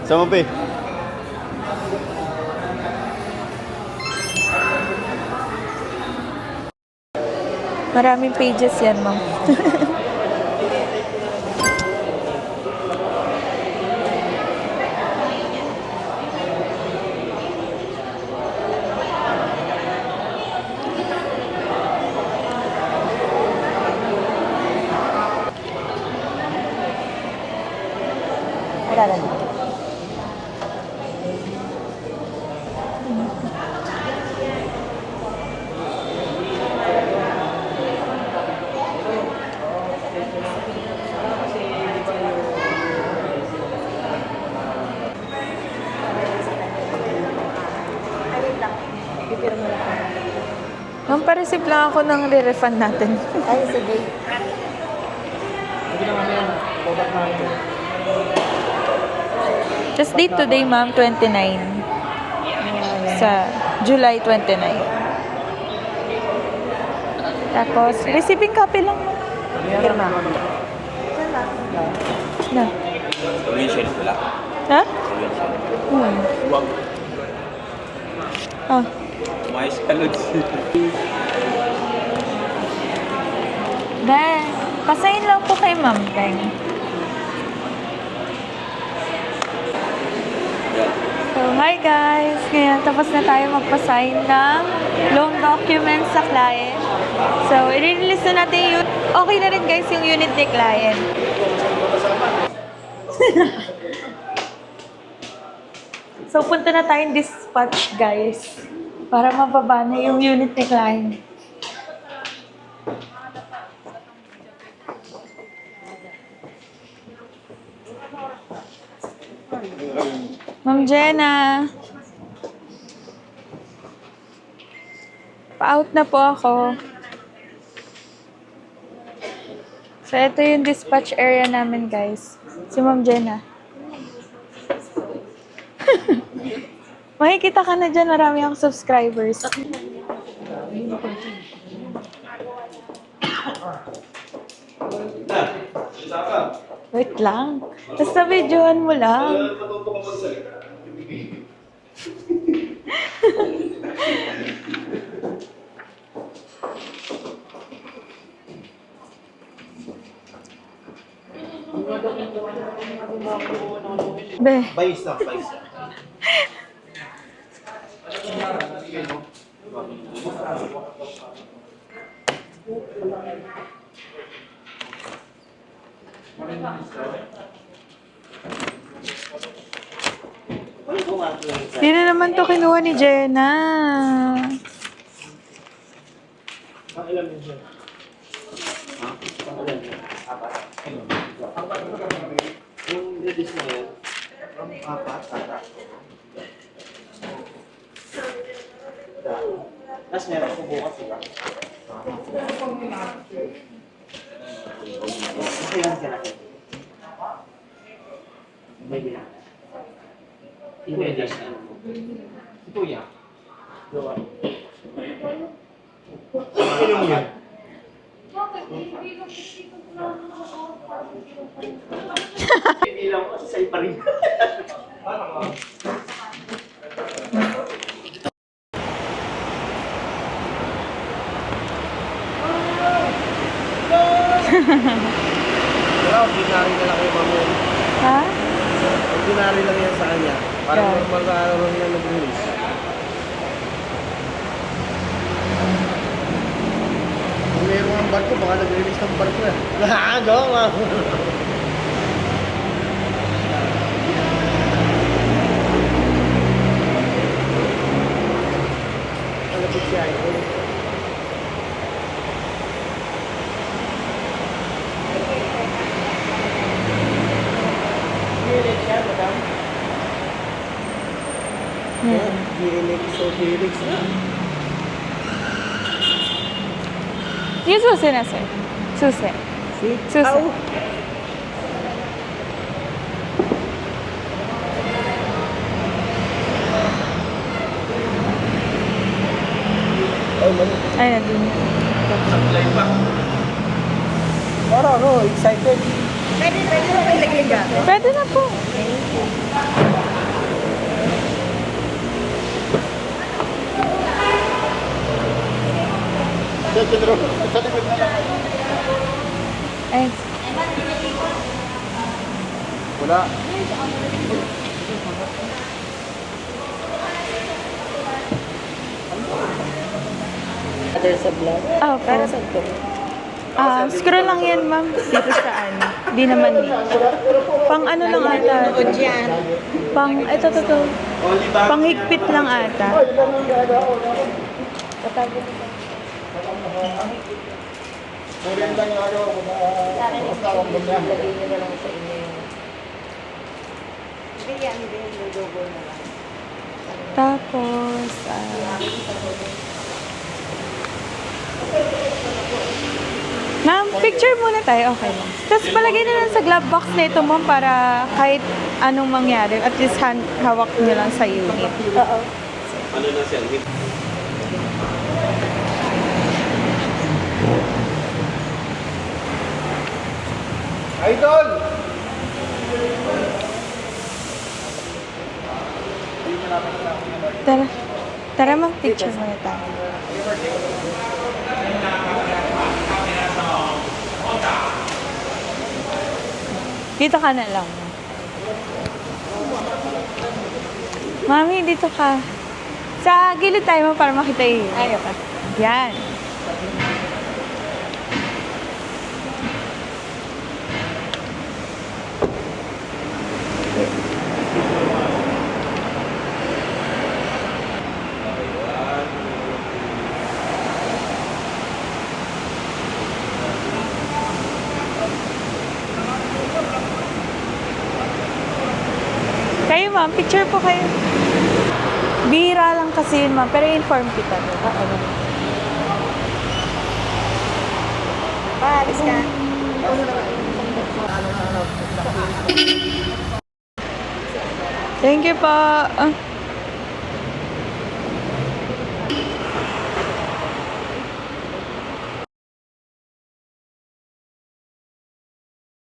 Sama pa eh. Maraming pages yan, ma'am. Wala na dito. Ma'am, pa-receive lang ako ng re-refund natin. Ay, sige. Just date today, ma'am, 29. Sa July 29. Tapos, receiving copy lang, ma'am. Pirma. Na. Convention pala. Ha? Convention. Hmm. Wag. Oh. Umayos ka, Lods. Dahil, pasayin lang po kay Ma'am Peng. So, hi guys! Ngayon, tapos na tayo magpasign ng loan documents sa client. So, i-release na natin yung... Okay na rin guys yung unit ni client. So, punta na tayong dispatch guys. Para mababa na yung unit ni client. Ma'am Jenna. Pa-out na po ako. So, ito yung dispatch area namin, guys. Si Ma'am Jenna. Makikita ka na dyan. Marami akong subscribers. Wait lang. Basta videoan mo lang. Be. Bayis lang, bayis lang. Di na naman to kinuha ni Jenna. Yung ladies na yan, apat, tata. Tapos meron ko bukas, diba? Kasi yan ka natin. May bilang. Ladies na. Ito yan. Gawa. Ano mo yan? Hindi lang kasi sa ipa rin. Pero ordinary na lang kayo mamaya. Ha? Ordinary lang yan sa kanya. Parang Yeah. normal na araw niya nag-release. Kung meron ang barko, baka nag-release ng barko yan. Go, ma! Malapit siya. GLX o GLX na. Yung susi na, sir. Susi. Susi. Au! Ay, mali. Ay, nandun. Sablay pa. Para ano, excited. Pwede na ba ilagay yung gamit? Pwede na po. Sa likod na lang. Ay, Wala. Other sa vlog? oh, Para sa to. scroll lang yan, ma'am. Dito sa ano. Di naman dito. Pang ano lang ata. Nood yan. Pang, ito. Panghigpit lang ata. Kurin lang yung ano. Sa akin yung lagay nyo na lang sa inyo yung... Hindi yan, hindi yung logo na lang. Tapos, ma'am, picture muna tayo. Okay lang. Tapos palagay na lang sa glove box na ito, ma'am, para kahit anong mangyari, at least hawak nyo lang sa unit. Oo. Idol! Tara. Tara, ma'am, picture muna tayo. Dito ka na lang. Mami, dito ka. Sa gilid tayo mo para makita yung unit. Ayaw ka. Yan. Kayo, ma'am, picture po kayo. Bihira lang kasi yun, ma'am, pero inform kita. Oo. Paalis ka. Thank you po.